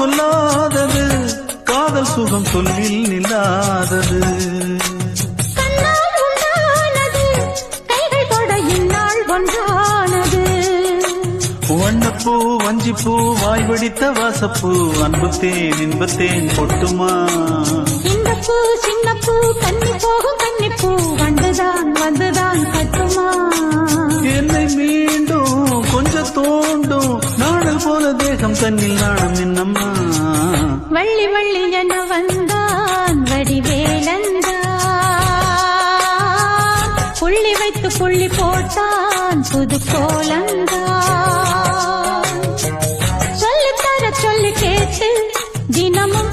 சொல்லாதது காதல் சுகம் சொல்லில் நில்லாதது. வண்ணப்பூ வஞ்சிப்பூ வாய் வடித்த வாசப்பூ அன்புத்தேன் இன்பத்தேன் பொட்டுமா. இந்த பூ சின்ன பூ கண்ணி போகும் கன்னிப்பூ வந்துதான் கட்டுமா. என்னை மீண்டும் கொஞ்சம் தோண்டும் நாடல் போல தேகம் தன்னில் நாணம் என்னம்மா. வள்ளி வள்ளி என வந்தான் வடிவேலந்தான் புள்ளி வைத்து புள்ளி போட்டான் புது கோலந்தான். சொல்லி தர சொல்லி கேட்டு தினமும்